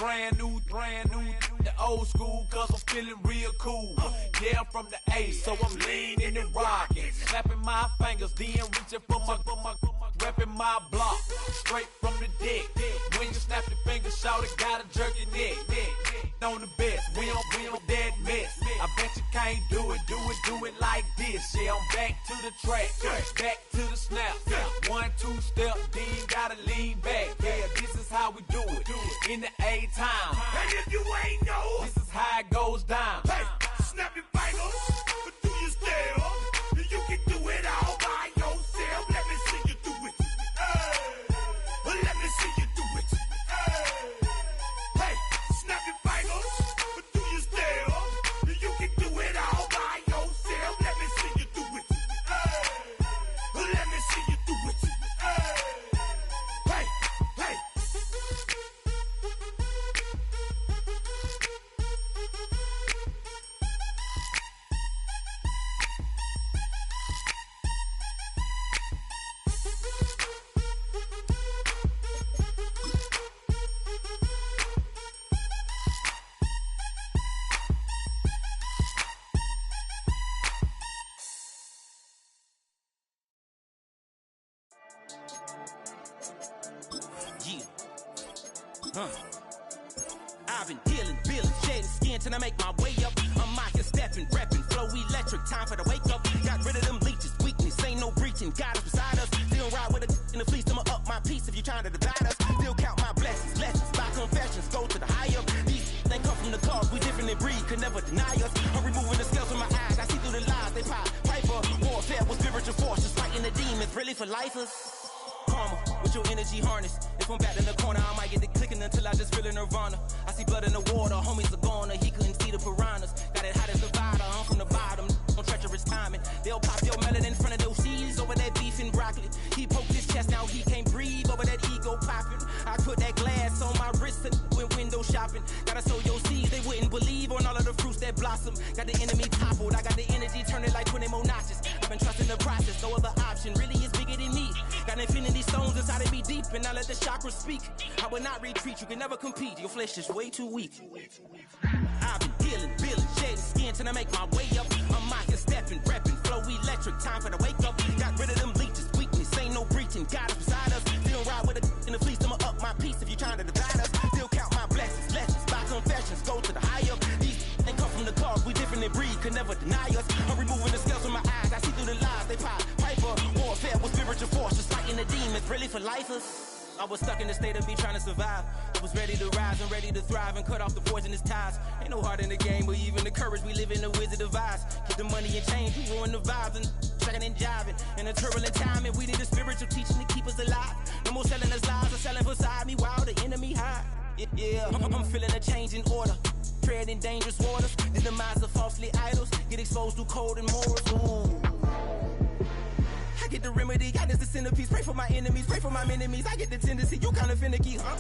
brand new, the old school, cause I'm feeling real cool. Yeah, I'm from the A, so I'm leaning and rocking, slapping my fingers, then reaching for my repping my block, straight from the deck. When you snap your fingers, shout it, gotta jerk your neck. On the best, we don't that mess. I bet you can't do it like this. Yeah, I'm back to the track, back to the snap. 1, 2 step, then gotta lean back. Yeah, this is how we do it in the A-time. And if you ain't know, this is how it goes down. Hey, snap your fingers, but do your step. You can do it all by yourself. Let me see you do it. Hey, let me see you do it. Hey, snap your fingers, but do your step. You can do it all by yourself. Let me see you do it. Let me see you do it. Hey, hey. I've been dealing, shedding skin till I make my way up. I'm mocking, stepping, repping, flow electric, time for the wake up. Got rid of them leeches, weakness, ain't no breaching. God is beside us, still ride with a in the fleece. I'ma up my piece if you trying to divide us. Still count my blessings, lessons, by confessions, go to the higher. These they come from the cause, we different in breed, could never deny us. I'm removing the scales from my eyes, I see through the lies, they pop. Piper, warfare with spiritual force, just fighting the demons, really for lifers. Karma, with your energy harness. If I'm back in the corner, I might get the clicking until I just feel a nirvana. I see blood in the water, homies are gone, he couldn't see the piranhas. Got it hot as a Nevada, I'm from the bottom, on treacherous timing. They'll pop your melon in front of those seeds over that beef and broccoli. He poked his chest, now he can't breathe over that ego popping. I put that glass on my wrist and went window shopping. Gotta sow your seeds, they wouldn't believe on all of the fruits that blossom. Got the enemy toppled, I got the energy turning like 20 more notches. I've been trusting the process, no other option really is bigger than me. Got infinity stones inside of me deep, and I let the chakras speak. I will not retreat, you can never compete, your flesh is way too weak. I've been dealing, shedding skin till I make my way up. I'm mocking, stepping, repping, flow electric, time for the wake up. Got rid of them leeches, weakness, ain't no breaching. God is beside us, still ride with a in the fleece. I'ma up my piece if you trying to divide us. Still count my blessings, lessons, by confessions, go to the higher. These ain't come from the cause, we different in breed, could never deny us. I'm removing the scales from my eyes, I see through the lies, they pop. Piper, warfare with spiritual force, just fighting the demons, really for lifers. I was stuck in the state of me trying to survive. I was ready to rise and ready to thrive and cut off the poisonous ties. Ain't no heart in the game, but even the courage we live in the Wizard of Oz. Get the money and change, we ruin the vibes and tracking and jiving. In a turbulent time, and we need a spiritual teaching to keep us alive. No more selling us lies or selling beside me while the enemy hide. Yeah, I'm feeling a change in order. Treading dangerous waters, the demise of falsely idols. Get exposed through cold and morals. Ooh. I get the remedy, God is the centerpiece. Pray for my enemies, pray for my enemies. I get the tendency, you kinda finicky, huh?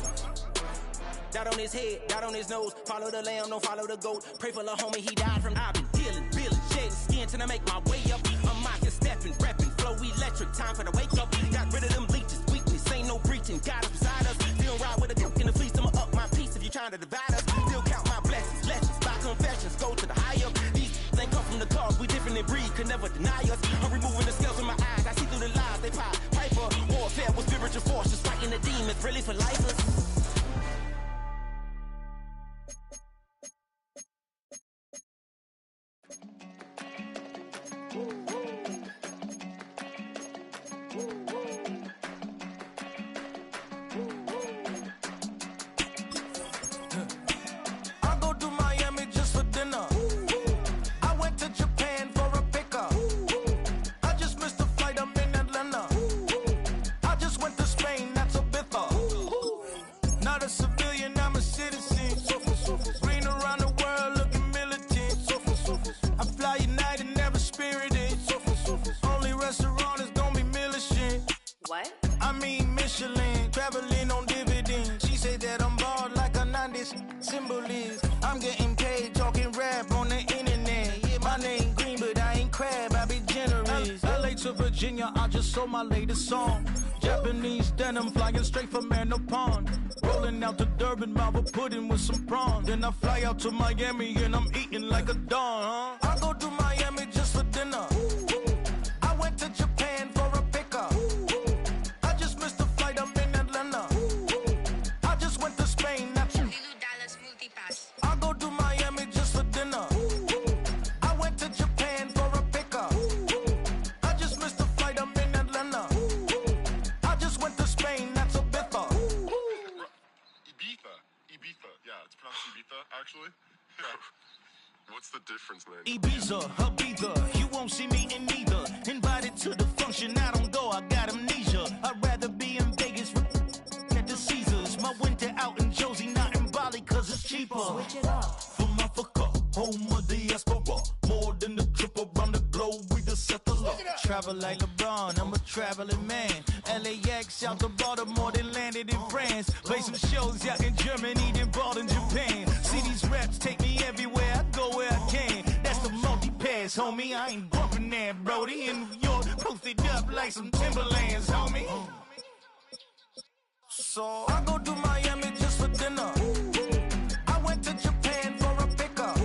Dot on his head, dot on his nose. Follow the lamb, don't follow the goat. Pray for the homie, he died from. I've been dealing, shedding skin till I make my way up. I'm mocking, stepping, repping, flow electric, time for the wake up. Got rid of them leeches, weakness, ain't no breaching. God is beside us, still ride with a cook in the fleece. I'ma up my piece if you trying to divide us. Still count my blessings, lessons, by confessions, go to the higher. These ain't come from the cause, we different in breed, could never deny us. I'm removing the scales from my eyes, I see through the lies, they pop. Piper, warfare with spiritual force, just fighting the demons, really for lifers. I go to Miami just for dinner. I went to Japan for a pickup. I just missed the flight, I'm in Atlanta. I just went to Spain, that's a biffa. Not a civilian, I'm a citizen. Green around the world, looking militant. I fly United, never spirited. Only restaurant is gonna be Michelin. What? I mean Michelin, traveling on dividends. She said that I'm bald like a 90s symbol is. I'm getting paid, talking rap on the internet. Yeah, my name Green, but I ain't crab, I be generous. LA to Virginia, I just sold my latest song. Japanese denim, flying straight from Manapon. Rolling Rolling out to Durban, mouth a pudding with some prawns. Then I fly out to Miami and I'm eating like a don, huh? I go to Miami just for dinner. I went to Japan for a pickup. I just missed the flight, I'm in Atlanta. I just went to Spain, that's I go to Miami just for dinner. I went to Japan for a pickup. I just missed the flight, I'm in Atlanta. I just went to Spain, that's a biffa. Ibiza. Yeah, it's pronounced Ibiza, actually. What's the difference, man? Ibiza, Ibiza, you won't see me in neither. Invited to the function, I don't go, I got amnesia. I'd rather be in Vegas at the Caesars. My winter out in Josie, not in Bali, cause it's cheaper. Switch it up. From Africa, home of the diaspora. More than the trip around the globe, we just set the law. Travel like LeBron, I'm a traveling man. LAX out to Baltimore, then landed in France. Play some shows out in Germany, then bought in Japan. See these reps take me everywhere, I go where I can. That's the multi-pass, homie, I ain't bumping that, Brody. In New York, posted up like some Timberlands, homie. So I go to Miami just for dinner. I went to Japan for a pickup.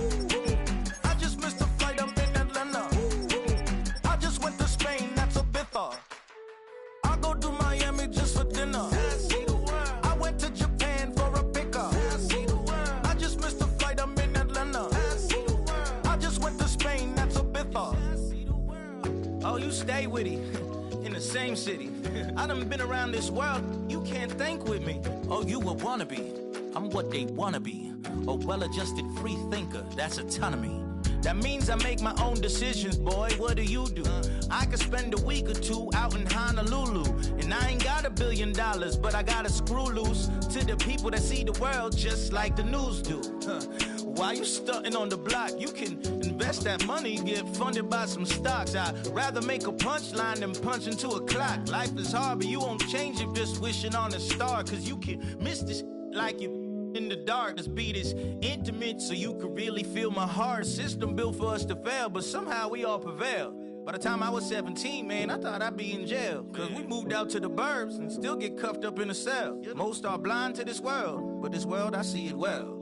I just missed the flight, I'm in Atlanta. I just went to Spain, that's a biffa. I go to Miami just for dinner. I went to Japan for a pickup. I just missed the flight, I'm in Atlanta. I just went to Spain, that's a biffa. Oh, you stay with it. In the same city. I done been around this world, you can't think with me. Oh, you a wannabe, I'm what they wanna be. A well-adjusted free thinker, that's autonomy. That means I make my own decisions, boy, what do you do? I could spend a week or two out in Honolulu. And I ain't got $1 billion, but I got a screw loose to the people that see the world just like the news do. While you stunting on the block, you can invest that money, get funded by some stocks. I'd rather make a punchline than punch into a clock. Life is hard, but you won't change it just wishing on a star. Cause you can miss this like you in the dark. This beat is intimate, so you can really feel my heart. System built for us to fail, but somehow we all prevail. By the time I was 17, man, I thought I'd be in jail. Cause we moved out to the burbs and still get cuffed up in a cell. Most are blind to this world, but this world, I see it well.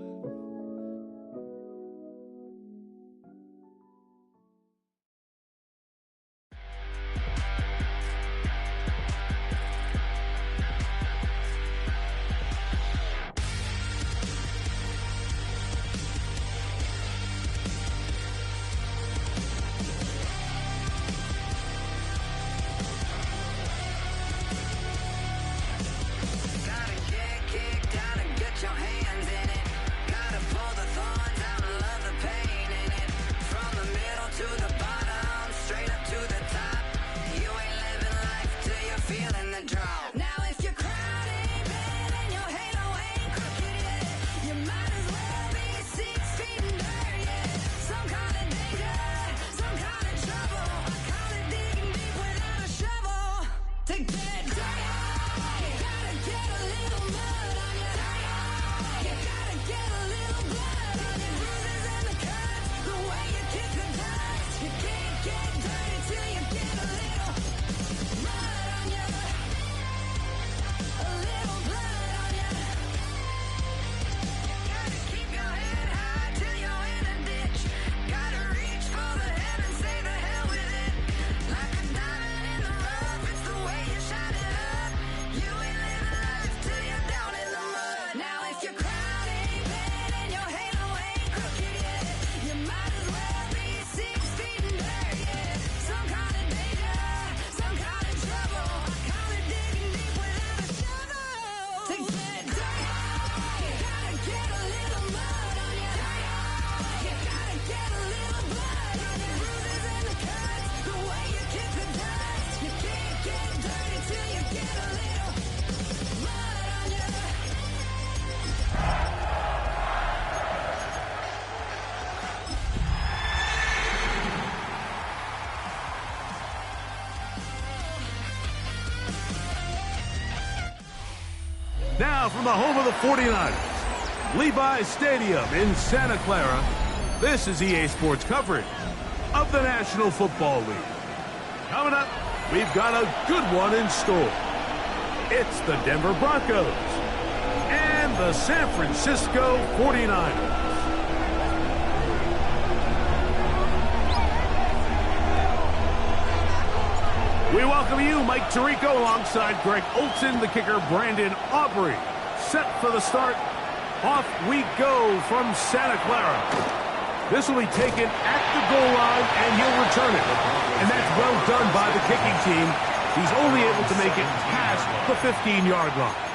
Now from the home of the 49ers, Levi's Stadium in Santa Clara, this is EA Sports coverage of the National Football League. Coming up, we've got a good one in store. It's the Denver Broncos and the San Francisco 49ers. We welcome you, Mike Tirico, alongside Greg Olson, the kicker, Brandon Aubrey. Set for the start. Off we go from Santa Clara. This will be taken at the goal line, and he'll return it. And that's well done by the kicking team. He's only able to make it past the 15-yard line.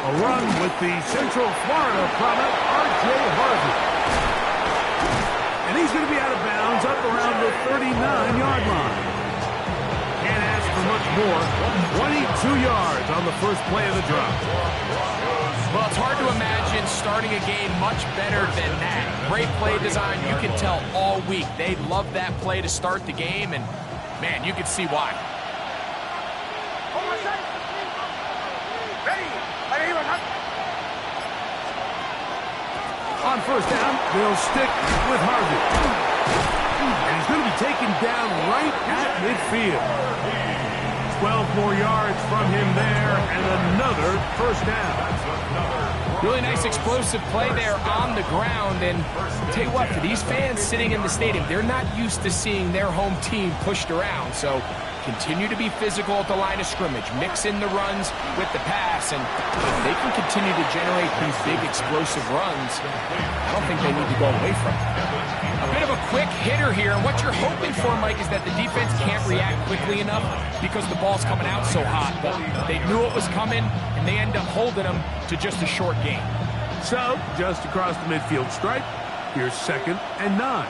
A run with the Central Florida product, R.J. Harvey. And he's going to be out of bounds up around the 39-yard line. Can't ask for much more. 22 yards on the first play of the drive. Well, it's hard to imagine starting a game much better than that. Great play design. You can tell all week they love that play to start the game, and, man, you can see why. On first down, they'll stick with Harvey. And he's going to be taken down right at midfield. 12 more yards from him there, and another first down. Really nice explosive play there on the ground. And I'll tell you what, for these fans sitting in the stadium, they're not used to seeing their home team pushed around. So continue to be physical at the line of scrimmage. Mix in the runs with the pass. And if they can continue to generate these big explosive runs, I don't think they need to go away from it. A bit of a quick hitter here. And what you're hoping for, Mike, is that the defense can't react quickly enough because the ball's coming out so hot. But they knew it was coming, and they end up holding them to just a short gain. So, just across the midfield stripe, here's 2nd and 9.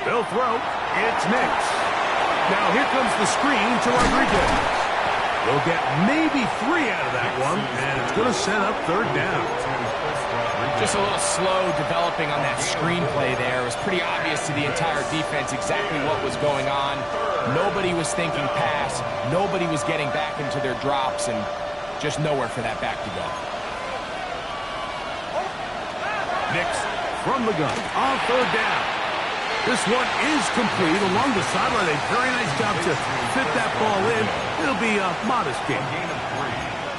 They'll throw. It's Nix. Now here comes the screen to Rodriguez. They'll get maybe 3 out of that one, and it's going to set up 3rd down. Just a little slow developing on that screenplay there. It was pretty obvious to the entire defense exactly what was going on. Nobody was thinking pass. Nobody was getting back into their drops, and just nowhere for that back to go. Nix from the gun on 3rd down. This one is complete along the sideline. A very nice job to fit that ball in. It'll be a modest gain.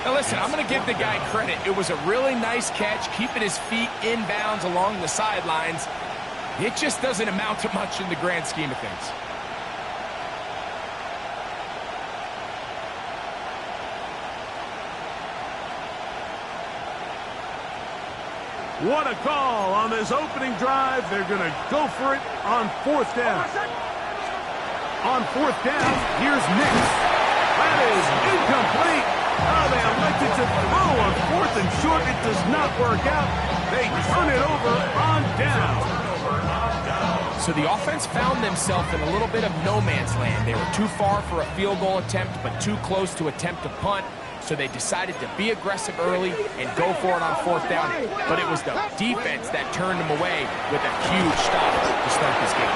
Now listen, I'm going to give the guy credit. It was a really nice catch, keeping his feet in bounds along the sidelines. It just doesn't amount to much in the grand scheme of things. What a call on this opening drive. They're going to go for it on 4th down. On 4th down, here's Nix. That is incomplete. Oh, they elected to throw on 4th and short. It does not work out. They turn it over on down. So the offense found themselves in a little bit of no man's land. They were too far for a field goal attempt, but too close to attempt a punt. So they decided to be aggressive early and go for it on 4th down. But it was the defense that turned them away with a huge stop to start this game.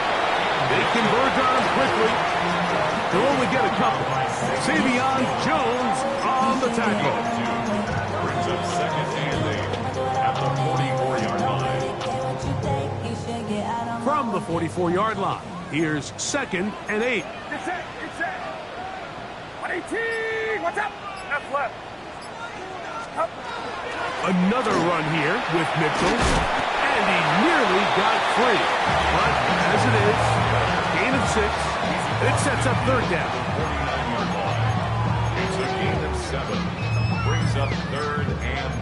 They converge on quickly. They'll only get a couple. Savion Jones on the tackle. Brings up 2nd and 8 at the 44-yard line. From the 44-yard line, here's 2nd and 8. It's set. 118. What's up? Left. Another run here with Mitchell, and he nearly got free. But as it is, gain of 6, it sets up 3rd down. 49-yard line. It's a gain of 7. Brings up 3rd and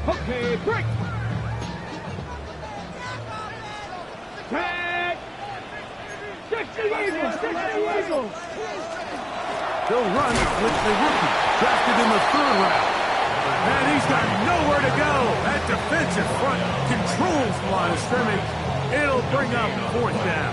1. Okay, break. They'll run with the rookie, drafted in the 3rd round. And he's got nowhere to go. That defensive front controls the line of scrimmage. It'll bring up 4th down.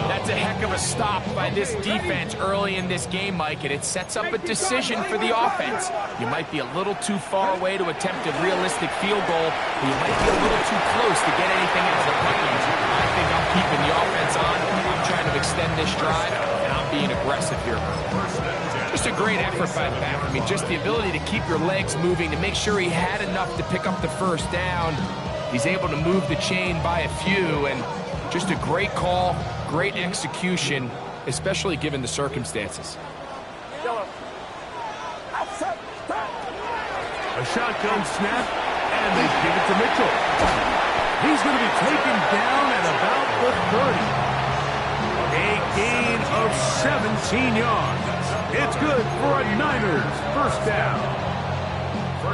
That's a heck of a stop by this defense early in this game, Mike, and it sets up a decision for the offense. You might be a little too far away to attempt a realistic field goal, but you might be a little too close to get anything out of the Vikings. I think I'm keeping the offense on. I'm trying to extend this drive, and I'm being aggressive here. Just a great effort by the back. I mean, just the ability to keep your legs moving, to make sure he had enough to pick up the first down. He's able to move the chain by a few, and just a great call, great execution, especially given the circumstances. A shotgun snap, and they give it to Mitchell. He's going to be taken down at about the 30. A gain of 17 yards. It's good for a Niners first down.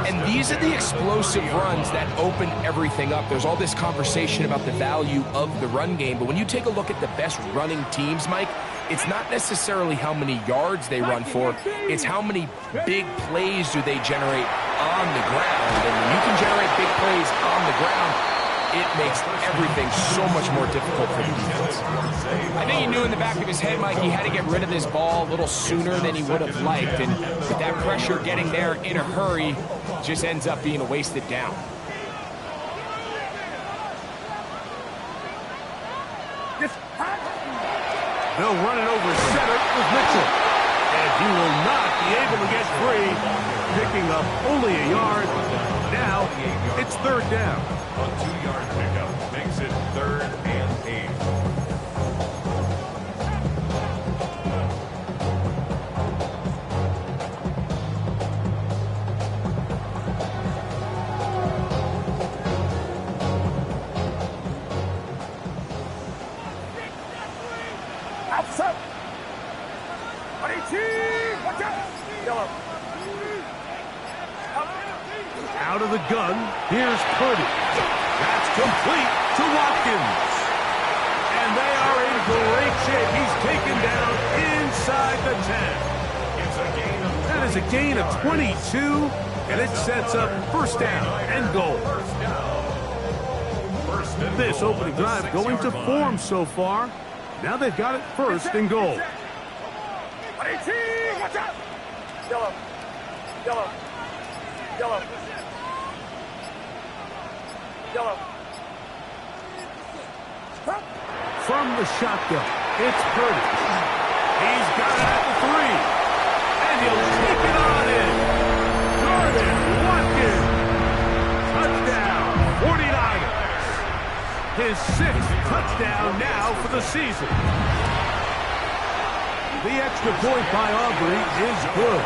And these are the explosive runs that open everything up. There's all this conversation about the value of the run game, but when you take a look at the best running teams, Mike, it's not necessarily how many yards they run for, it's how many big plays do they generate on the ground. And when you can generate big plays on the ground, it makes everything so much more difficult for the defense. I think he knew in the back of his head, Mike, he had to get rid of this ball a little sooner than he would have liked. And with that pressure getting there in a hurry, just ends up being a wasted down. They'll run it over center with Mitchell. And he will not be able to get free, picking up only a yard. Now, it's third down. A 2-yard pickup makes it 3rd and 8. Out of the gun, here's Purdy. That's complete to Watkins. And they are in great shape. He's taken down inside the 10. That is a gain of 22, and it sets up first down and goal. This opening drive going to form so far. Now they've got it first and goal. From the shotgun, it's Purdy. He's got it at the 3. And he'll take it on in. Jordan Watkins. Touchdown, 49ers. His 6th touchdown now for the season. The extra point by Aubrey is good.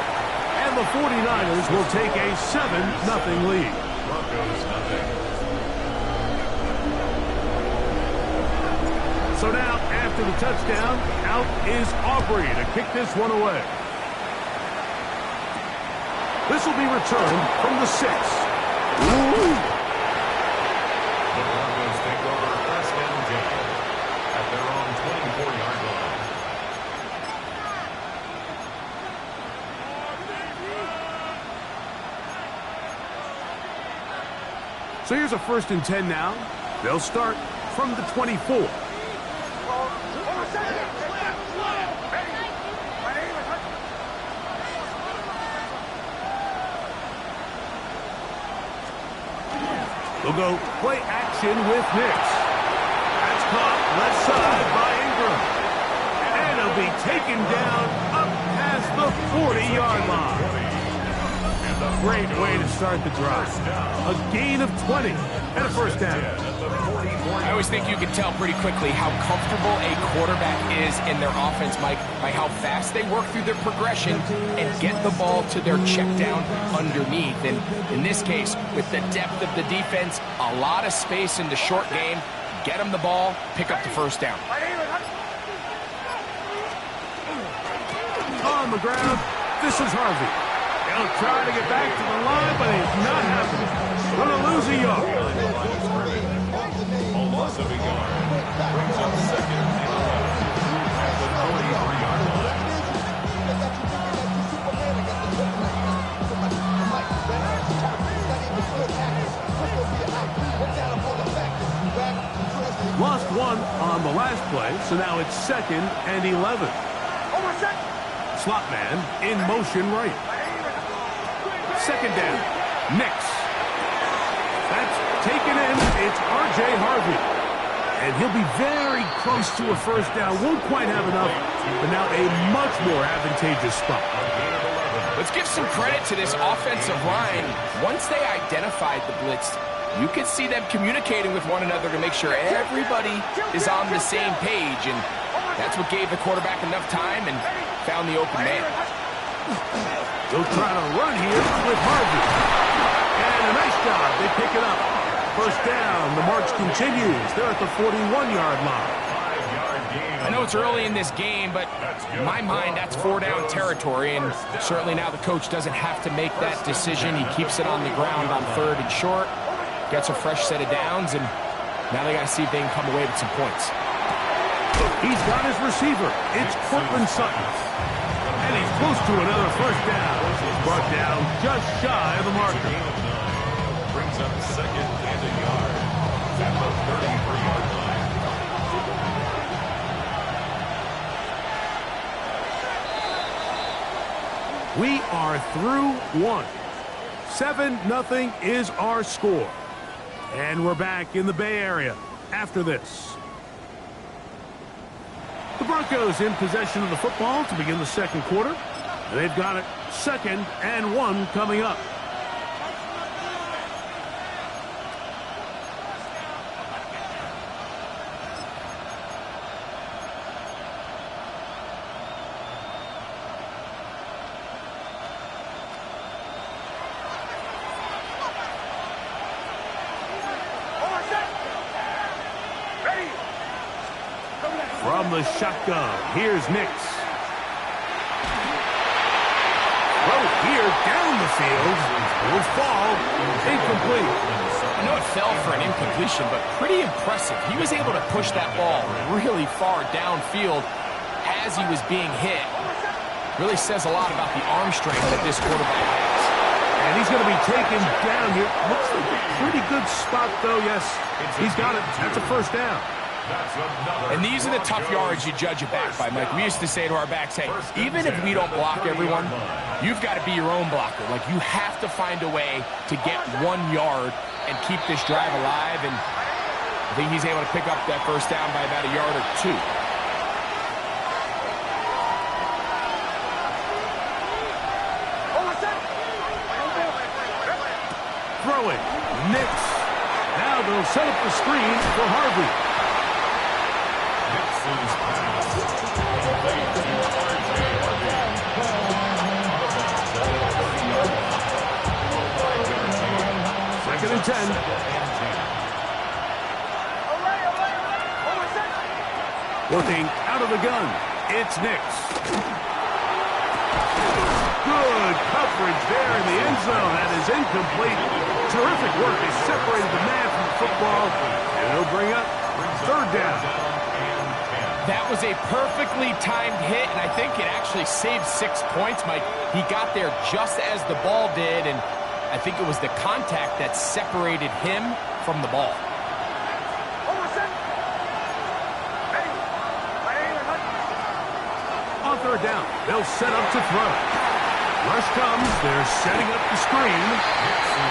And the 49ers will take a 7-0 lead. Broncos nothing. So now, after the touchdown, out is Aubrey to kick this one away. This will be returned from the 6. The Broncos take over first and 10 at their own 24-yard line. So here's a 1st and 10 now. They'll start from the 24. They'll go play action with Nix. That's caught left side by Ingram. And he'll be taken down up past the 40-yard line. Great way to start the drive. A gain of 20 and a first down. I always think you can tell pretty quickly how comfortable a quarterback is in their offense, Mike, by how fast they work through their progression and get the ball to their check down underneath. And in this case, with the depth of the defense, a lot of space in the short game, get them the ball, pick up the first down. On the ground, this is Harvey. He'll try to get back to the line, but it's not happening. Gonna lose a yard. A loss of a yard brings up 2nd and 11 at the 43-yard line. Lost one on the last play, so now it's 2nd and 11. Slot man in motion right. 2nd down. Nix. That's taken in. It's R.J. Harvey. And he'll be very close to a first down. Won't quite have enough, but now a much more advantageous spot. Let's give some credit to this offensive line. Once they identified the blitz, you could see them communicating with one another to make sure everybody is on the same page. And that's what gave the quarterback enough time and found the open man. They'll try to run here with Harvey. And a nice job. They pick it up. First down. The march continues. They're at the 41-yard line. I know it's early in this game, but in my mind, that's 4-down territory. And certainly now the coach doesn't have to make that decision. He keeps it on the ground on 3rd and short. Gets a fresh set of downs, and now they got to see if they can come away with some points. He's got his receiver. It's Cortland Sutton. And he's close to another first down. Brought down just shy of the marker. Brings up 2nd and a yard. At the 33-yard line. We are through one. 7-0 is our score. And we're back in the Bay Area after this. The Broncos in possession of the football to begin the 2nd quarter. And they've got it 2nd and 1 coming up. From the shotgun, here's Nix. Throw here down the field. Will fall. Incomplete. I know it fell for an incompletion, but pretty impressive. He was able to push that ball really far downfield as he was being hit. Really says a lot about the arm strength that this quarterback has. And he's going to be taken down here. Looks like a pretty good spot, though. Yes, he's got it. That's a first down. And these are the tough yards you judge a back by, Mike. We used to say to our backs, hey, even if we don't block everyone, you've got to be your own blocker. Like, you have to find a way to get 1 yard and keep this drive alive. And I think he's able to pick up that first down by about a yard or 2. Throwing. Nix. Now they'll set up the screen for Harvey. Second and 10. Working out of the gun. It's Nix. Good coverage there in the end zone. That is incomplete. Terrific work. They separated the man from the football. And it'll bring up 3rd down. That was a perfectly timed hit, and I think it actually saved 6 points, Mike. He got there just as the ball did, and I think it was the contact that separated him from the ball. On 3rd down, they'll set up to throw. Rush comes, they're setting up the screen.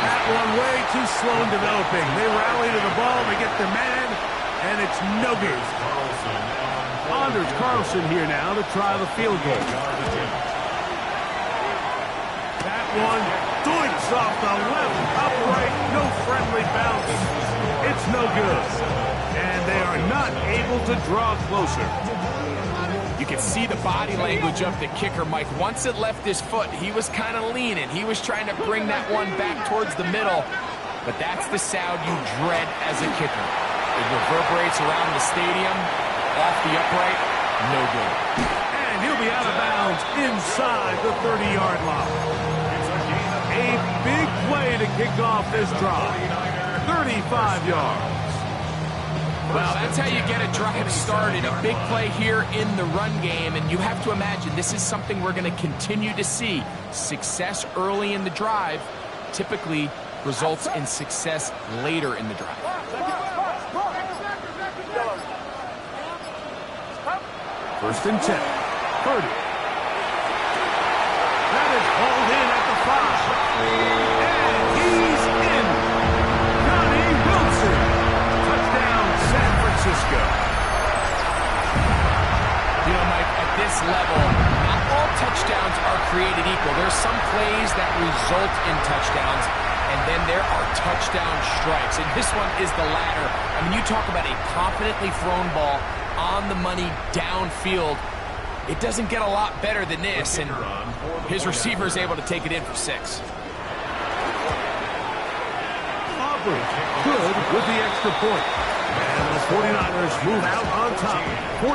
That one way too slow in developing. They rally to the ball, they get their man, and it's no good. Anders Carlson here now to try the field goal. That one doinks off the left upright, no friendly bounce. It's no good. And they are not able to draw closer. You can see the body language of the kicker, Mike. Once it left his foot, he was kind of leaning. He was trying to bring that one back towards the middle. But that's the sound you dread as a kicker. It reverberates around the stadium. Off the upright, no good. And he'll be out of bounds inside the 30-yard line. A big play to kick off this drive. 35 yards. Well, that's how you get a drive started. A big play here in the run game. And you have to imagine this is something we're going to continue to see. Success early in the drive typically results in success later in the drive. First and 10. 30. That is hauled in at the 5. And he's in. Johnny Wilson. Touchdown, San Francisco. You know, Mike, at this level, not all touchdowns are created equal. There's some plays that result in touchdowns, and then there are touchdown strikes. And this one is the latter. I mean, you talk about a confidently thrown ball on the money downfield. It doesn't get a lot better than this, and his receiver is able to take it in for 6. Aubrey, good with the extra point. And the 49ers move out on top, 14-0.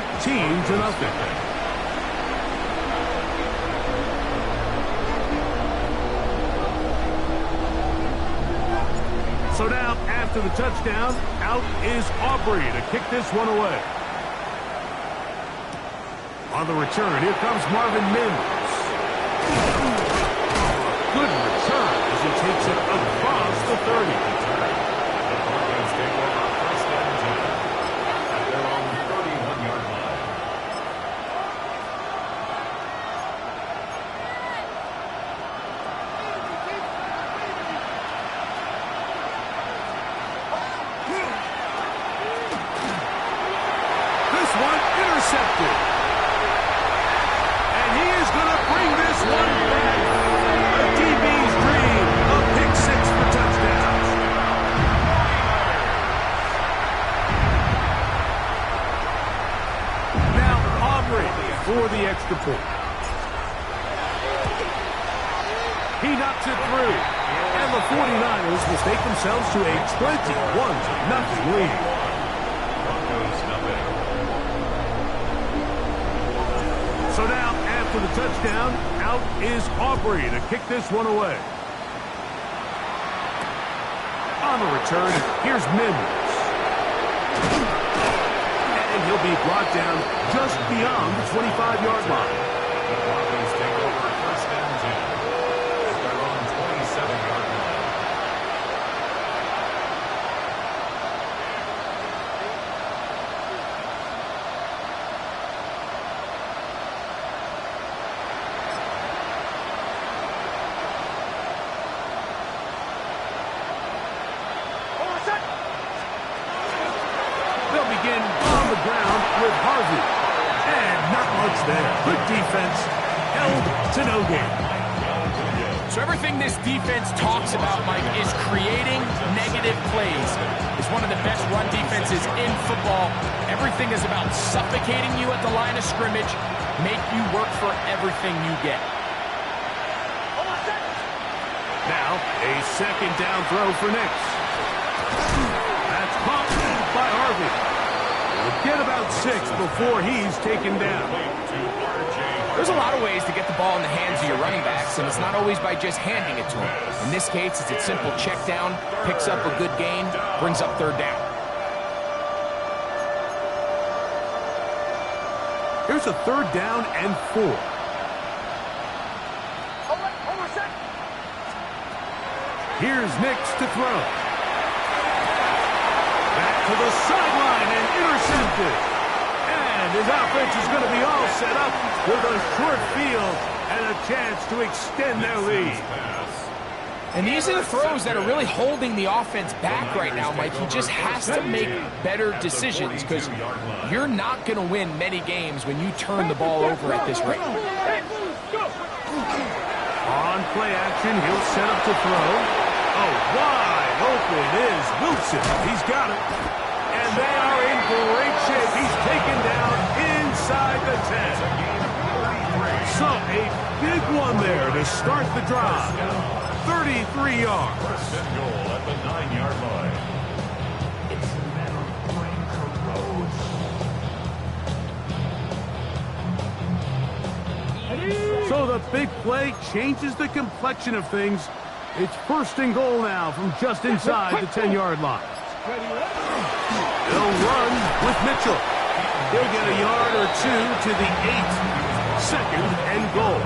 So now, after the touchdown, out is Aubrey to kick this one away. On the return, here comes Marvin Mims. Good return as he takes it across the 30. This one intercepted. And he is going to bring this one back. A DB's dream, a pick 6 for touchdowns. Now Aubrey for the extra point. He knocks it through. And the 49ers will take themselves to a 21-0 lead. So now, after the touchdown, out is Aubrey to kick this one away. On the return, here's Mims. And he'll be brought down just beyond the 25-yard line. The Broncos take over first and 10 at their own 27-yard line. They'll begin on the ground with Harvey. And not much there. Good defense. Held to no gain. So everything this defense talks about, Mike, is creating negative plays. It's one of the best run defenses in football. Everything is about suffocating you at the line of scrimmage, make you work for everything you get. Now, a second down throw for Nix. That's caught by Harvey. We'll get about 6 before he's taken down. There's a lot of ways to get the ball in the hands of your running backs, and it's not always by just handing it to them. In this case, it's a simple check down, picks up a good gain, brings up 3rd down. Here's a 3rd down and 4. Here's Nix to throw. Back to the sideline and intercepted. And his offense is going to be all set up with a short field and a chance to extend their lead. And these are the throws that are really holding the offense back right now, Mike. He just has to make better decisions because you're not going to win many games when you turn the ball over at this rate. On play action, he'll set up to throw. Oh, wide open is Wilson. He's got it. And they are in great shape. He's taken down inside the 10. So a big one there to start the drive. 33 yards. First and goal at the 9-yard line. So the big play changes the complexion of things. It's 1st and goal now from just inside the 10-yard line. They'll run with Mitchell. He'll get a yard or 2 to the 8. 2nd and goal.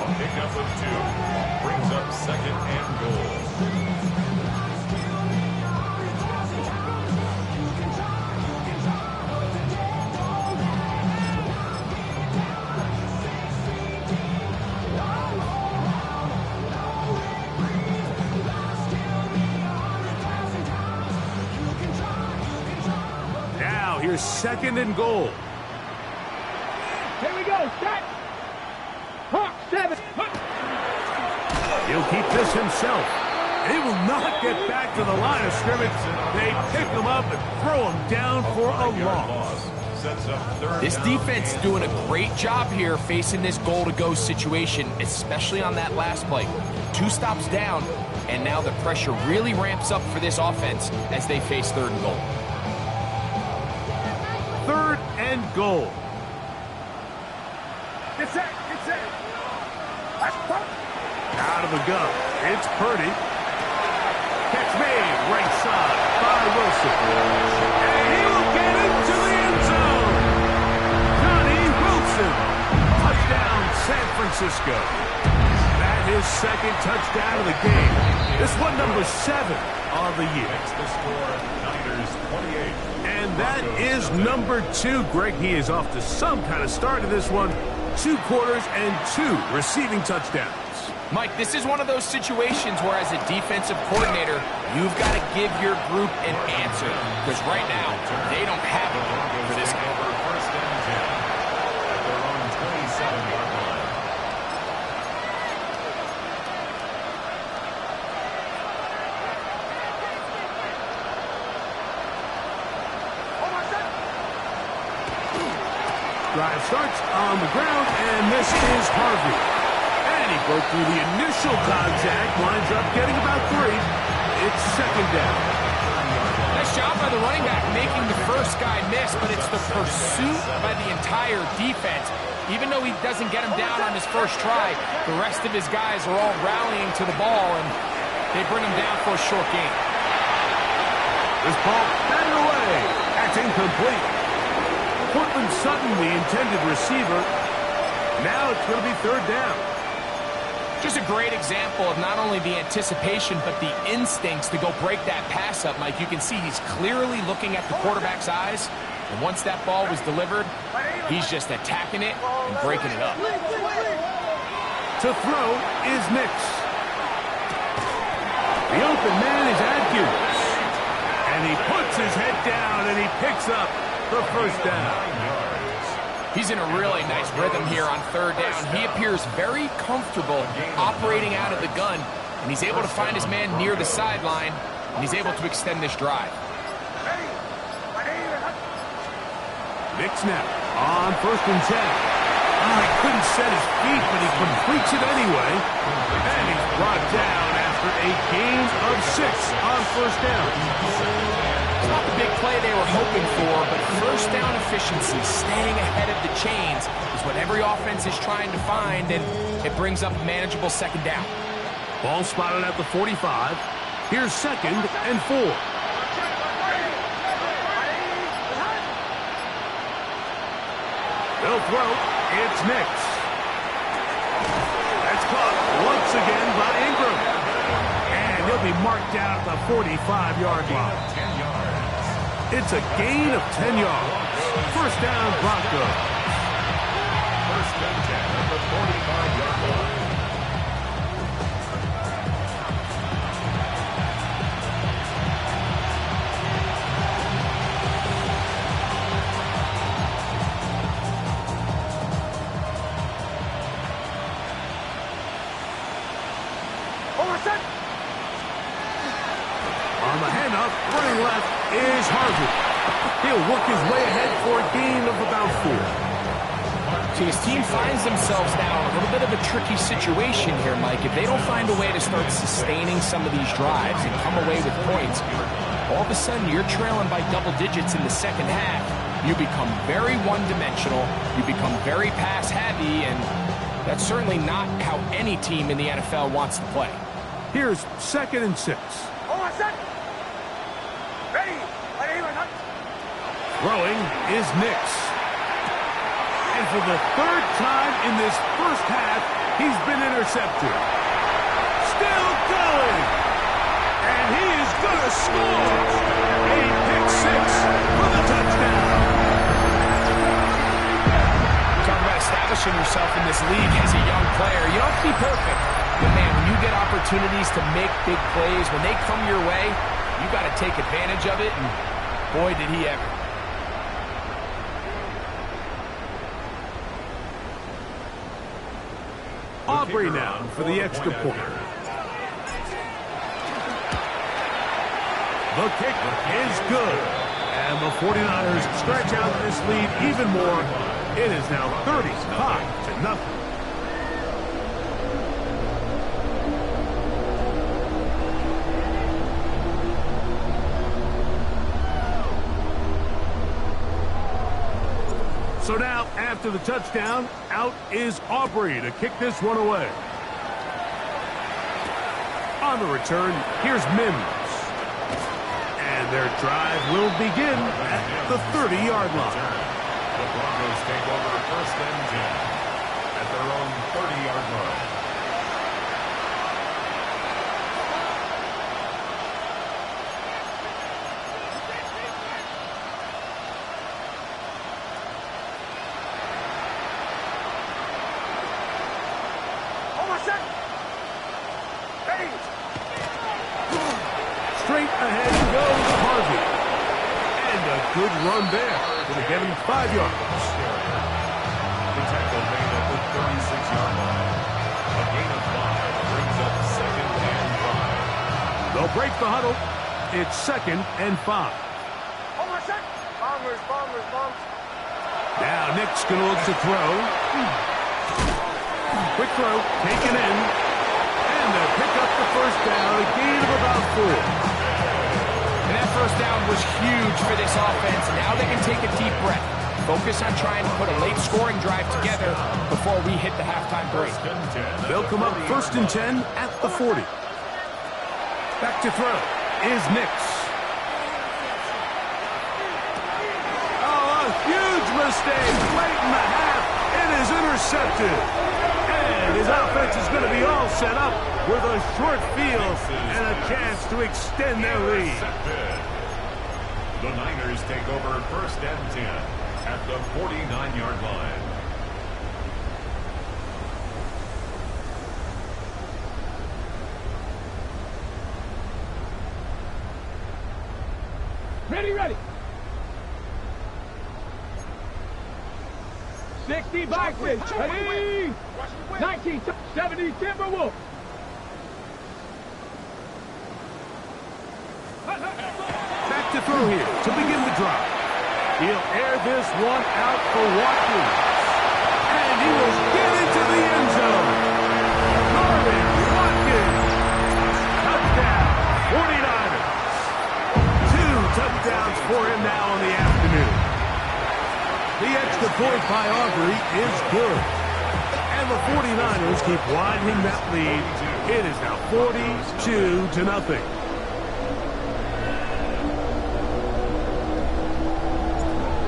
A pickup of 2 brings up 2nd and goal. here's 2nd and goal. Here we go. Set. 7. He'll keep this himself. He will not get back to the line of scrimmage. They pick him up and throw him down for a loss. This defense is doing a great job here facing this goal-to-go situation, especially on that last play. 2 stops down, and now the pressure really ramps up for this offense as they face 3rd and goal. 3rd and goal. Get set. Get set. Out of the gun. It's Purdy. Catch made. Right side by Wilson. And he'll get into the end zone. Johnny Wilson. Touchdown, San Francisco. That is 2nd touchdown of the game. This one number 7 of the year. Makes the score Niners 28. And that is number 2. Greg, he is off to some kind of start in this one. 2 quarters and 2 receiving touchdowns. Mike, this is one of those situations where as a defensive coordinator, you've got to give your group an answer. Because right now, they don't have it for this game. Over 1st and 10 at their own 27-yard line. Drive starts on the ground, and this is Harvey. And he broke through the initial contact, winds up getting about 3. It's 2nd down. Nice job by the running back making the first guy miss, but it's the pursuit by the entire defense. Even though he doesn't get him down on his first try, the rest of his guys are all rallying to the ball, and they bring him down for a short gain. This ball batted away. That's incomplete. Cortland Sutton, the intended receiver. Now it's going to be 3rd down. Just a great example of not only the anticipation, but the instincts to go break that pass up, Mike. You can see he's clearly looking at the quarterback's eyes. And once that ball was delivered, he's just attacking it and breaking it up. To throw is Nix. The open man is Atkins. And he puts his head down and he picks up the 1st down. He's in a really nice rhythm here on 3rd down. He appears very comfortable operating out of the gun, and he's able to find his man near the sideline, and he's able to extend this drive. Nix now on 1st and 10. He couldn't set his feet, but he completes it anyway. And he's brought down after a gain of 6 on 1st down. It's not the big play they were hoping for, but 1st down efficiency, staying ahead of the chains, is what every offense is trying to find, and it brings up a manageable 2nd down. Ball spotted at the 45. Here's 2nd and 4. They'll throw. It's Nix. That's caught once again by Ingram. And he'll be marked down at the 45-yard line. 10 yards. It's a gain of 10 yards. 1st down, Broncos. 1st and 10 at the 45-yard line. On the handoff, running left is Harvey. He'll work his way ahead for a gain of about 4. So his team finds themselves now in a little bit of a tricky situation here, Mike. If they don't find a way to start sustaining some of these drives and come away with points, all of a sudden you're trailing by double digits in the 2nd half. You become very one-dimensional. You become very pass-heavy, and that's certainly not how any team in the NFL wants to play. Here's 2nd and 6. Throwing is Nix. And for the 3rd time in this 1st half, he's been intercepted. Still going. And he is going to score. A pick 6 for the touchdown. Talking about establishing yourself in this league as a young player. You don't have to be perfect. But, man, when you get opportunities to make big plays, when they come your way, you got to take advantage of it. And, boy, did he ever. Aubrey now for the extra point. The kick is good. And the 49ers stretch out this lead even more. It is now 35-0. So now, after the touchdown, out is Aubrey to kick this one away. On the return, here's Mims. And their drive will begin at the 30-yard line. The Broncos take over first and 10 at their own 30-yard line. Straight ahead goes Harvey. And a good run there. Going to get him 5 yards. The tackle made at the 36-yard line. A gain of 5 brings up second and 5. They'll break the huddle. It's second and 5. Bombers. Now Nick's going to look to throw. Quick throw, taken in. And they'll pick up the first down, a gain of about 4. And that first down was huge for this offense. Now they can take a deep breath. Focus on trying to put a late scoring drive together before we hit the halftime break. They'll come up first and 10 at the 40. Back to throw is Nix. Oh, a huge mistake late in the half. It is intercepted. And his offense is going to be all set up with a short field and a chance to extend their lead. The Niners take over first and 10 at the 49-yard line. Ready. 60 Vikings. Ready. 1970 Timberwolves. Back to throw here to begin the drive. He'll air this one out for Watkins. And he will get into the end zone. Marvin Watkins. Touchdown, 49ers. 2 touchdowns for him now in the afternoon. The extra point by Aubrey is good. And the 49ers keep widening that lead. It is now 42-0.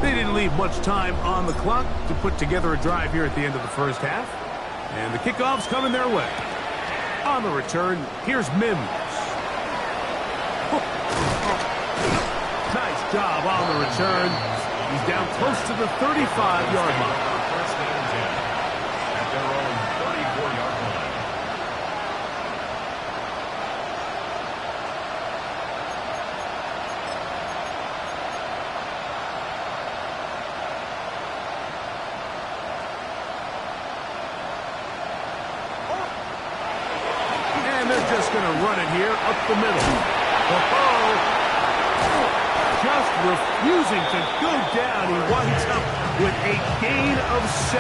They didn't leave much time on the clock to put together a drive here at the end of the first half. And the kickoff's coming their way. On the return, here's Mims. Nice job on the return. He's down close to the 35-yard line. First and 10 at their own 34-yard line. And they're just going to run it here up the middle. Just refusing to go down. He winds up with a gain of 7.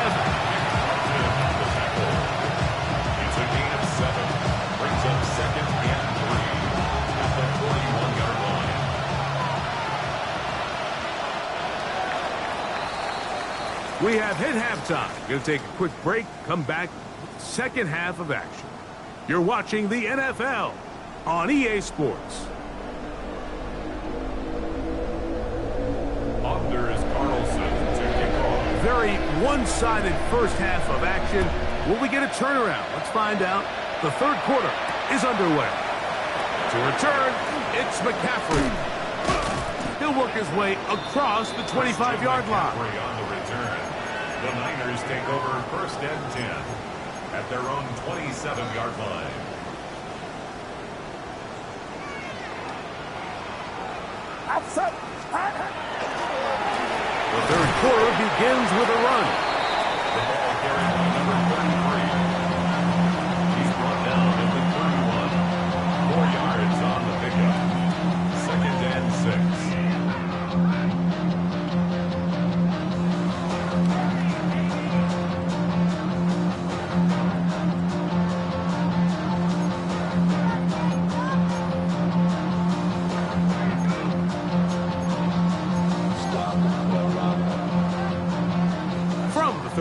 It's a gain of 7. Brings up second and 3 at the 41-yard line. We have hit halftime. Going to take a quick break. Come back. Second half of action. You're watching the NFL on EA Sports. Very one-sided first half of action. Will we get a turnaround? Let's find out. The third quarter is underway. To return, it's McCaffrey. He'll work his way across the 25-yard line. On the return, the Niners take over first and 10 at their own 27-yard line. Outside. The third quarter begins with a run. The ball carried by number 33.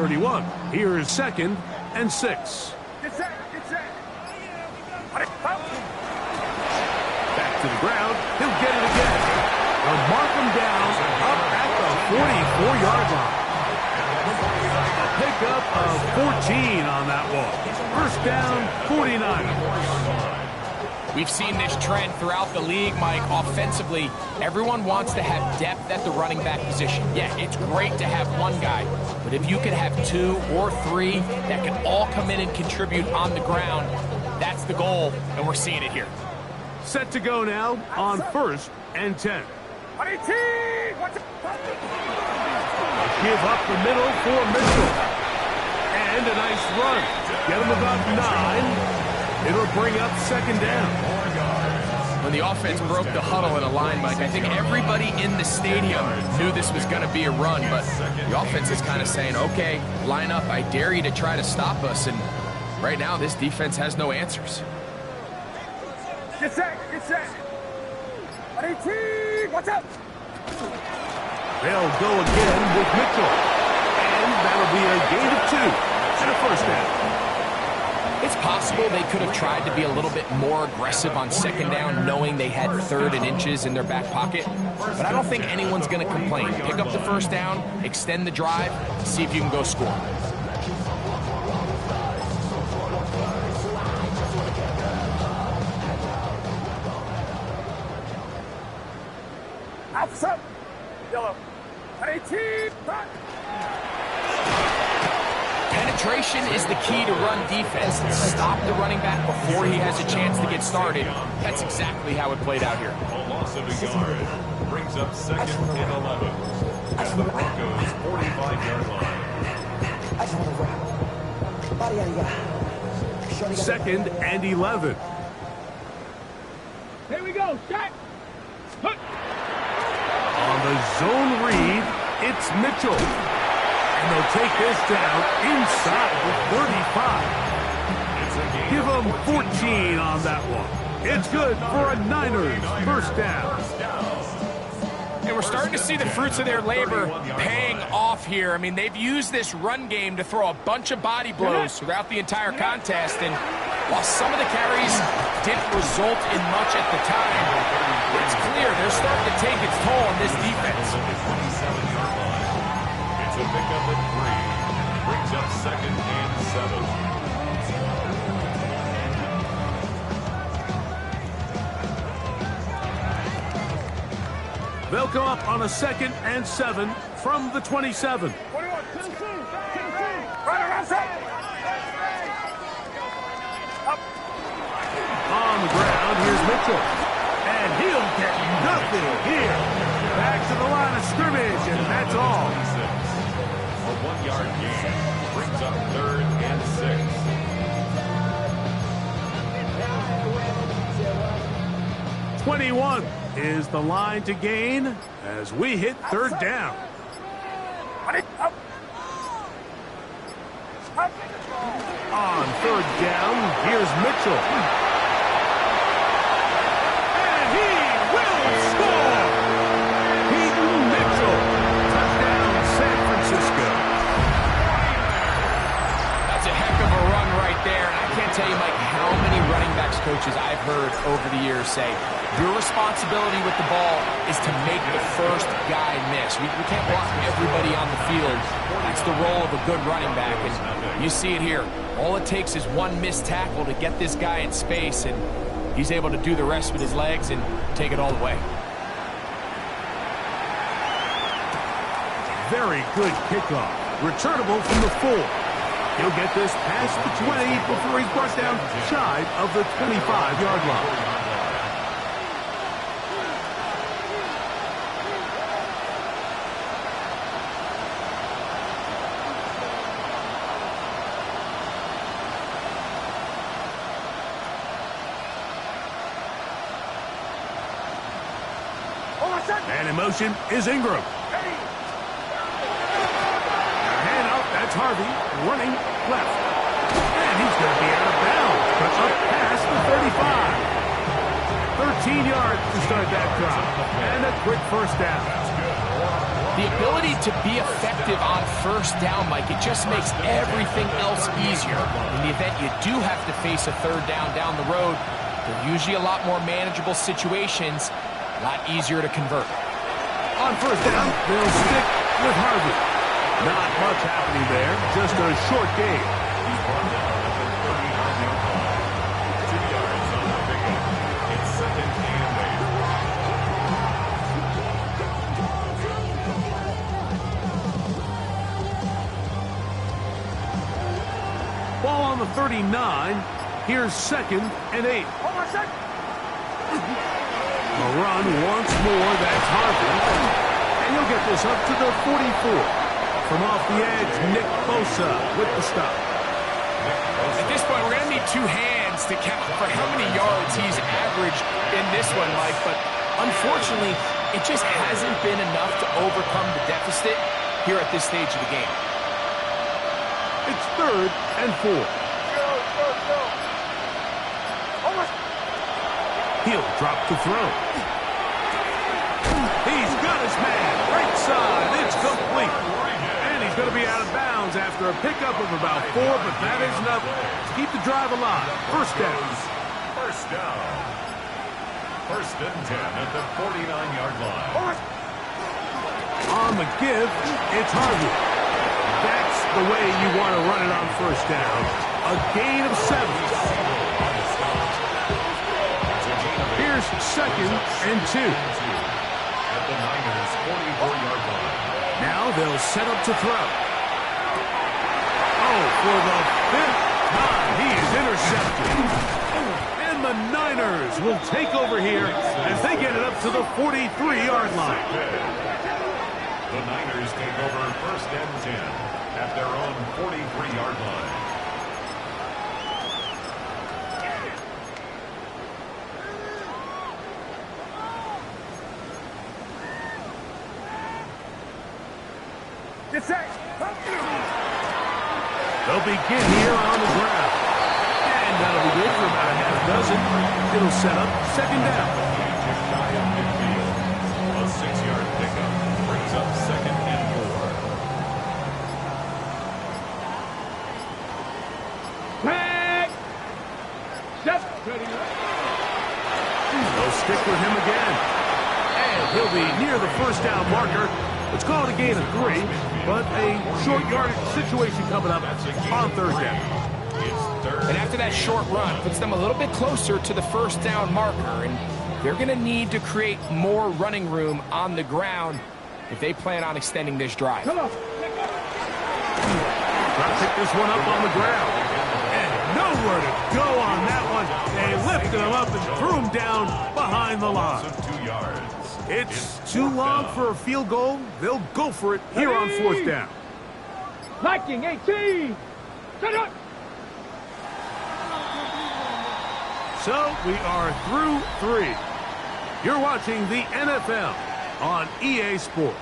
31. Here's 2nd and 6. Get set, get set. Back to the ground. He'll get it again. They'll mark him down up at the 44-yard line. A pickup of 14 on that one. First down, 49. We've seen this trend throughout the league, Mike. Offensively, everyone wants to have depth at the running back position. Yeah, it's great to have one guy, but if you could have 2 or 3 that can all come in and contribute on the ground, that's the goal, and we're seeing it here. Set to go now on 1st and 10. Give up the middle for Mitchell. And a nice run. Get him about 9. It'll bring up 2nd down. When the offense broke the huddle in a line, Mike, I think everybody in the stadium knew this was going to be a run, but the offense is kind of saying, okay, line up, I dare you to try to stop us, and right now this defense has no answers. Get set, get set. Watch out. They'll go again with Mitchell. And that'll be a gain of 2 and a first down. It's possible they could have tried to be a little bit more aggressive on 2nd down, knowing they had 3rd and inches in their back pocket. But I don't think anyone's going to complain. Pick up the first down, extend the drive, see if you can go score. Outside. Yellow. 18. Penetration is the key to run defense. Stop the running back before he has a chance to get started. That's exactly how it played out here. A loss of a yard brings up 2nd and 11 at the Broncos' 45-yard line. 2nd and 11. Here we go. Shot. On the zone read, it's Mitchell. And they'll take this down inside the 35. Give them 14 on that one. It's good for a Niners first down. And we're starting to see the fruits of their labor paying off here. I mean, they've used this run game to throw a bunch of body blows throughout the entire contest. And while some of the carries didn't result in much at the time, it's clear they're starting to take its toll on this defense. It's a pickup at 3. Brings up 2nd and 7. They'll come up on a 2nd and 7 from the 27. On the ground, here's Mitchell. And he'll get nothing here. Back to the line of scrimmage, and that's all. A 1-yard gain brings up 3rd and 6. 21 is the line to gain as we hit 3rd down. On 3rd down, here's Mitchell. And he will score! Peyton Mitchell. Touchdown, San Francisco. That's a heck of a run right there. And I can't tell you, Mike, how many running backs coaches I've heard over the years say, your responsibility with the ball is to make the first guy miss. We can't block everybody on the field. That's the role of a good running back, and you see it here. All it takes is one missed tackle to get this guy in space, and he's able to do the rest with his legs and take it all the way. Very good kickoff. Returnable from the 4. He'll get this past the 20 before he's brought down shy of the 25-yard line. And in motion is Ingram. Hand out, that's Harvey, running left. And he's going to be out of bounds, but up past the 35. 13 yards to start that drive. And a quick first down. The ability to be effective on first down, Mike, it just makes everything else easier. In the event you do have to face a third down the road, they're usually a lot more manageable situations, a lot easier to convert. On first down, they'll stick with Harvey. Not much happening there, just a short gain. He's brought down at the 39-yard line. 2 yards on the pickup. It's second and 8. Ball on the 39. Here's second and 8. Hold on a second. A run once more, that's Harvey. And he'll get this up to the 44. From off the edge, Nick Bosa with the stop. At this point, we're going to need two hands to count for how many yards he's averaged in this one, Mike. But unfortunately, it just hasn't been enough to overcome the deficit here at this stage of the game. It's third and 4. He'll drop to throw. He's got his man. Right side. It's complete. And he's going to be out of bounds after a pickup of about 4, but that is enough to keep the drive alive. First down. First down. First and 10 at the 49-yard line. On the give, it's Harvey. That's the way you want to run it on first down. A gain of 7. Here's second and 2. At the Niners' 44-yard line. Now they'll set up to throw. Oh, for the 5th time, he is intercepted. And the Niners will take over here as they get it up to the 43-yard line. The Niners take over first and 10 at their own 43-yard line. Get set. They'll begin here on the ground. And that'll be good for about a half dozen. It'll set up second down. Just shy of midfield. A 6-yard pickup brings up second and 4. Back. Just ready. They'll stick with him again. And he'll be near the first down marker. Let's call it a gain of 3, but a short yardage situation coming up on third down. And after that short run, puts them a little bit closer to the first down marker, and they're going to need to create more running room on the ground if they plan on extending this drive. Come on. Trying to pick this one up on the ground. And nowhere to go on that one. They lifted him up and threw him down behind the line. 2 yards. It's too long for a field goal. They'll go for it here on fourth down. Liking 18. Set up. So we are through 3. You're watching the NFL on EA Sports.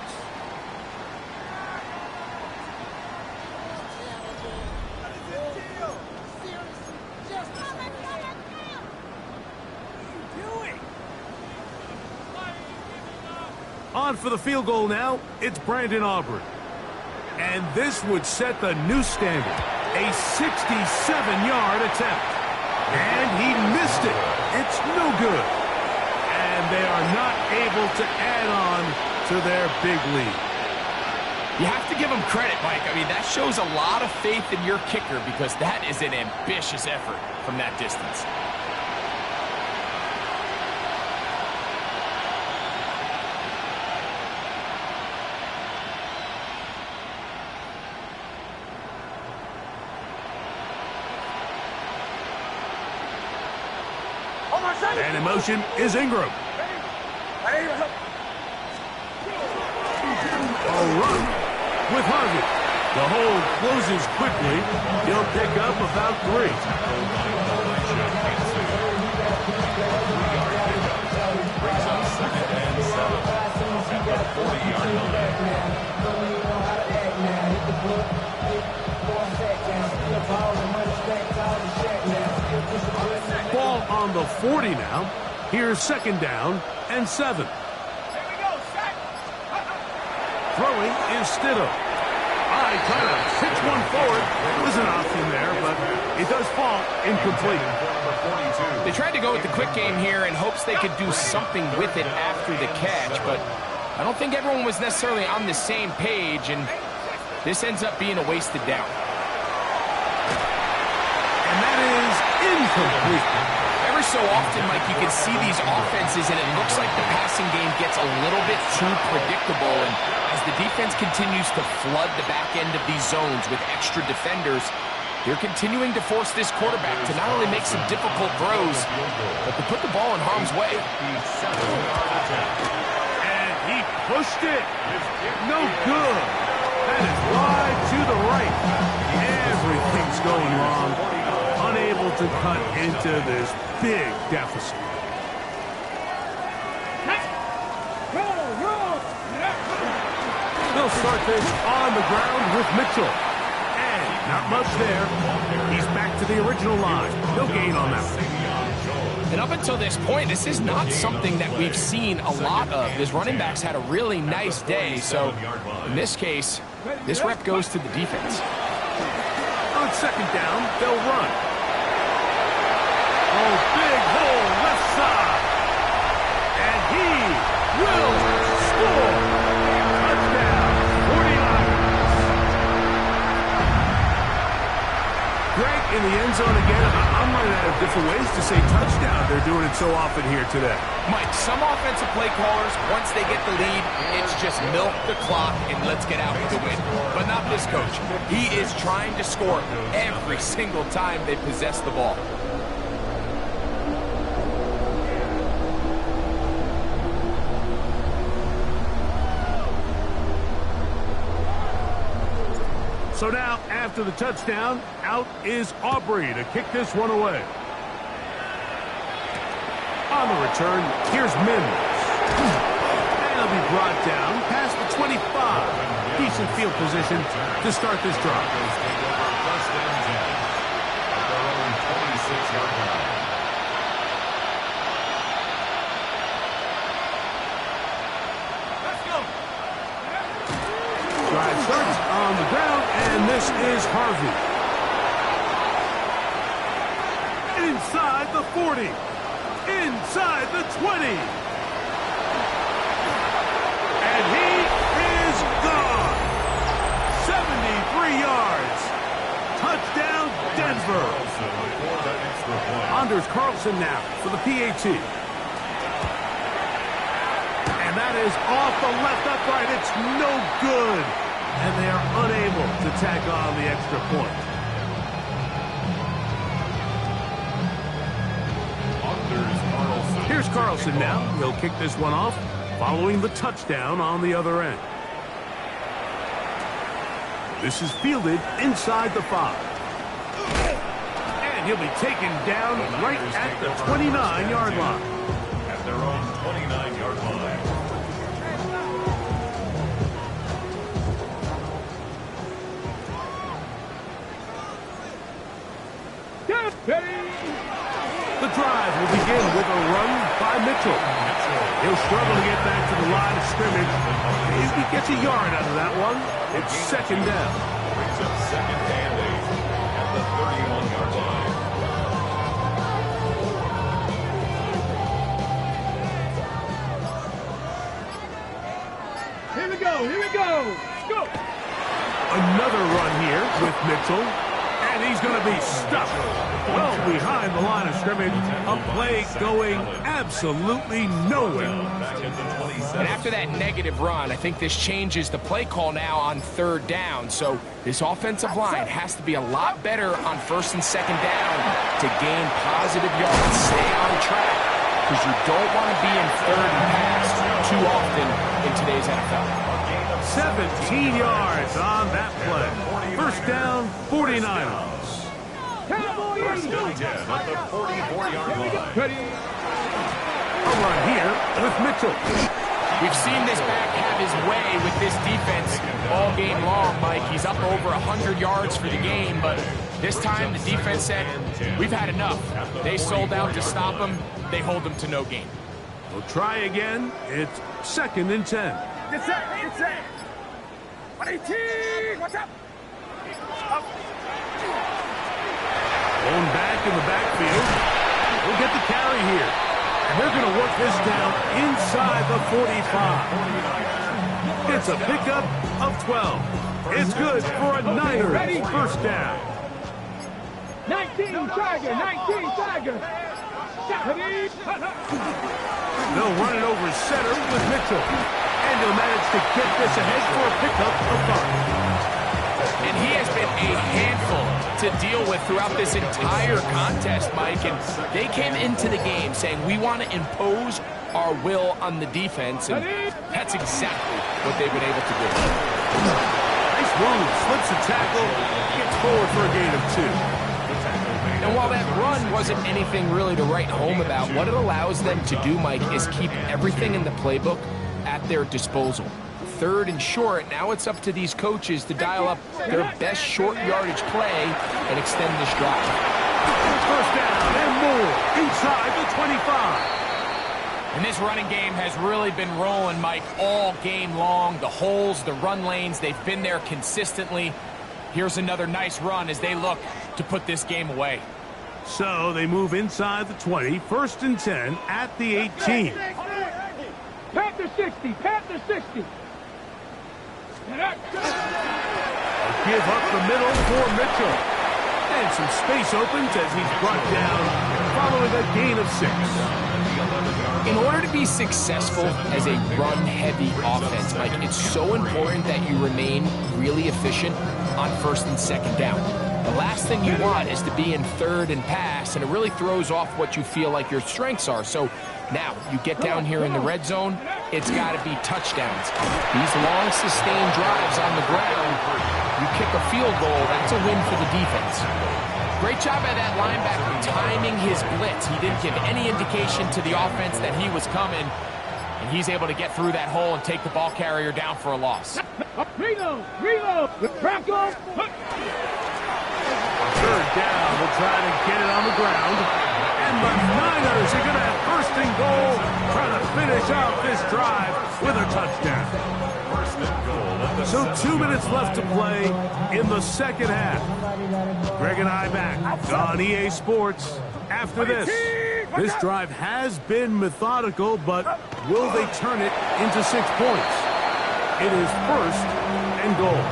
On for the field goal now, it's Brandon Aubrey. And this would set the new standard, a 67-yard attempt. And he missed it. It's no good. And they are not able to add on to their big lead. You have to give him credit, Mike. I mean, that shows a lot of faith in your kicker because that is an ambitious effort from that distance. And in motion is Ingram. A run with Harvey. The hold closes quickly. He'll pick up about 3. Brings up second and 7 at the 40-yard line. Ball on the 40 now. Here's second down and 7. Throwing is Stidham. I try to pitch one forward. There was an option there, but it does fall incomplete. They tried to go with the quick game here in hopes they could do something with it after the catch, but I don't think everyone was necessarily on the same page, and this ends up being a wasted down. And that is incomplete. Every so often, Mike, you can see these offenses, and it looks like the passing game gets a little bit too predictable, and as the defense continues to flood the back end of these zones with extra defenders, they're continuing to force this quarterback to not only make some difficult throws, but to put the ball in harm's way. And he pushed it. No good. That is wide to the right. Everything's going wrong. Unable to cut into this big deficit. They'll start this on the ground with Mitchell. And not much there. He's back to the original line. No gain on that one. And up until this point, this is not something that we've seen a lot of. His running backs had a really nice day, so in this case, this rep goes to the defense. On second down, they'll run. Oh, big hole left side. And he will score. Touchdown, 49ers. Greg in the end zone again. I'm running out of different ways to say touchdown. They're doing it so often here today. Mike, some offensive play callers, once they get the lead, it's just milk the clock and let's get out with the win. But not this coach. He is trying to score every single time they possess the ball. So now, after the touchdown, out is Aubrey to kick this one away. On the return, here's Mims. And he'll be brought down past the 25. Decent field position to start this drive. Drive starts on the ground, and this is Harvey. Inside the 40. Inside the 20. And he is gone. 73 yards. Touchdown, Denver. Anders Carlson now for the PAT. And that is off the left upright. It's no good. And they are unable to tack on the extra point. Here's Carlson now. He'll kick this one off following the touchdown on the other end. This is fielded inside the 5. And he'll be taken down right at the 29-yard line. At their own 29-yard line. The drive will begin with a run by Mitchell. He'll struggle to get back to the line of scrimmage. If he gets a yard out of that one, it's second down. Brings up second and 8 at the 31-yard line. Here we go, here we go. Let's go. Another run here with Mitchell. And he's going to be stuck well behind the line of scrimmage. A play going absolutely nowhere. And after that negative run, I think this changes the play call now on third down. So this offensive line has to be a lot better on first and second down to gain positive yards. Stay on track, because you don't want to be in third and pass too often in today's NFL. 17 yards on that play. First down, 49ers. First and 10 at the 44-yard line. A run here with Mitchell. We've seen this back have his way with this defense all game long, Mike. He's up over 100 yards for the game, but this time the defense said, we've had enough. They sold out to stop him. They hold him to no gain. We'll try again. It's second and 10. Get set, get set. 18, what's up? Going back in the backfield. We'll get the carry here. And they're going to work this down inside the 45. It's a pickup of 12. It's good for a Niners first down. 19 Tiger, 19 Tiger. They'll run it over center with Mitchell. And he'll manage to get this ahead for a pickup of 5. And he has been a handful to deal with throughout this entire contest, Mike. And they came into the game saying, we want to impose our will on the defense. And that's exactly what they've been able to do. Nice move. Slips a tackle. Gets forward for a gain of 2. And while that run wasn't anything really to write home about, what it allows them to do, Mike, is keep everything in the playbook at their disposal. 3rd and short, now it's up to these coaches to dial up their best short yardage play and extend this drive. First down and more inside the 25. And this running game has really been rolling, Mike, all game long. The holes, the run lanes, they've been there consistently. Here's another nice run as they look to put this game away. So they move inside the 20, 1st and 10 at the 18. Panther 60, Panther 60. Give up the middle for Mitchell. And some space opens as he's brought down following a gain of 6. In order to be successful as a run-heavy offense, Mike, it's so important that you remain really efficient on 1st and 2nd down. The last thing you want is to be in 3rd and pass, and it really throws off what you feel like your strengths are. So now you get down here in the red zone, it's got to be touchdowns. These long, sustained drives on the ground, you kick a field goal, that's a win for the defense. Great job by that linebacker timing his blitz. He didn't give any indication to the offense that he was coming, and he's able to get through that hole and take the ball carrier down for a loss. Reload, Bronco. 3rd down, we'll try to get it on the ground. And the Niners are going to have 1st and goal, trying to finish out this drive with a touchdown. So 2 minutes left to play in the 2nd half. Greg and I back on EA Sports after this. This drive has been methodical, but will they turn it into 6 points? It is 1st and goal.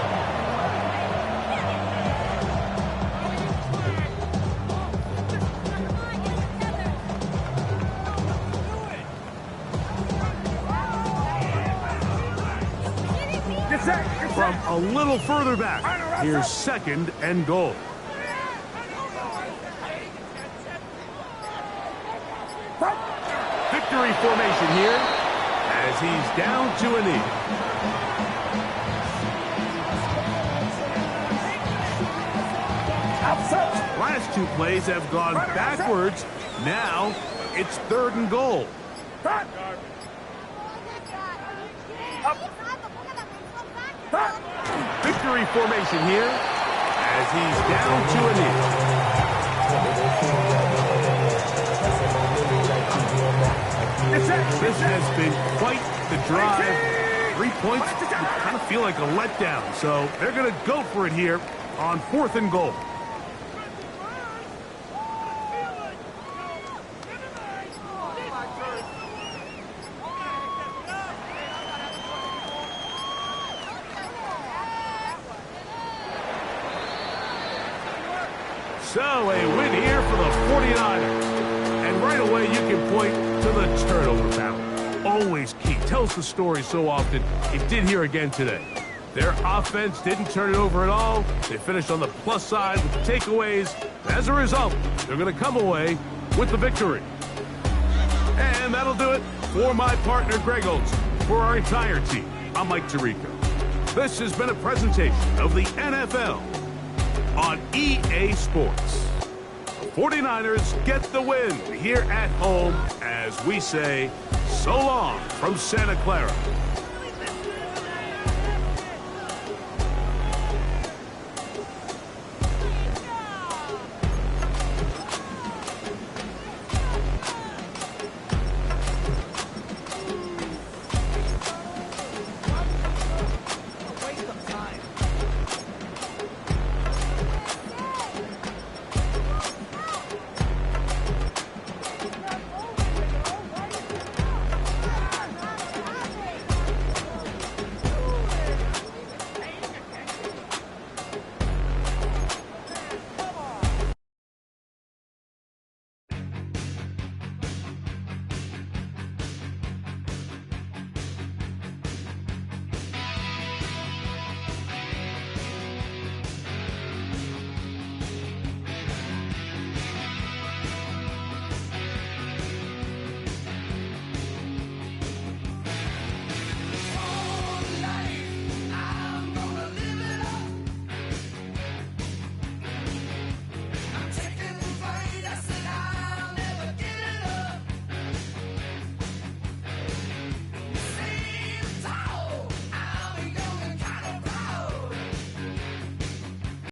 From a little further back, here's 2nd and goal. Victory formation here as he's down to a knee. Last 2 plays have gone backwards. Now it's 3rd and goal. Victory formation here as he's down to a knee. This has been quite the drive. 3 points, you kind of feel like a letdown. So they're going to go for it here on 4th and goal. So a win here for the 49ers. And right away you can point to the turnover battle. Always key. Tells the story so often. It did here again today. Their offense didn't turn it over at all. They finished on the plus side with the takeaways. As a result, they're going to come away with the victory. And that'll do it for my partner Greg Olson. For our entire team, I'm Mike Tirico. This has been a presentation of the NFL on EA Sports. The 49ers get the win here at home as we say so long from Santa Clara.